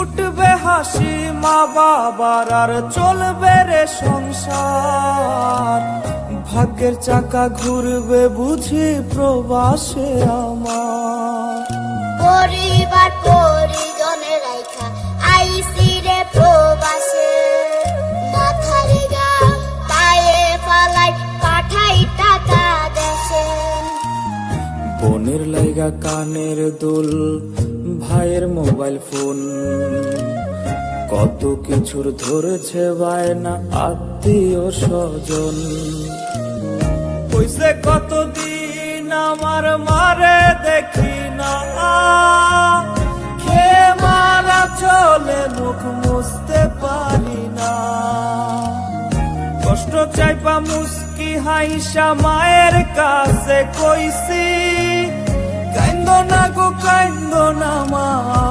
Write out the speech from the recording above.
উঠবে হাসি মা বাবার, আর চলবে রে সংসার। ভাগ্যের চাকা ঘুরবে বুঝি প্রবাসে আমার। পরিবার পরিজনে রাইখা আইসি রে প্রবাসে, মাথার গাম পায়ে ফালাই পাঠাই টাকা দেশে। বোনের লাইগা কানের দুল, ভাইয়ের মোবাইল ফোন, কত কিছুর ধরেছে বায়না আত্মীয় স্বজন। কইছে কতদিন আমার মারে দেখি না, খেয়ে মারা চলে মুখ মুছতে পারি না। কষ্ট চাইপা মুস্কি হাইসা মায়ের কাছে কইছি, কাইন্দো না গো কাইন্দো না মা।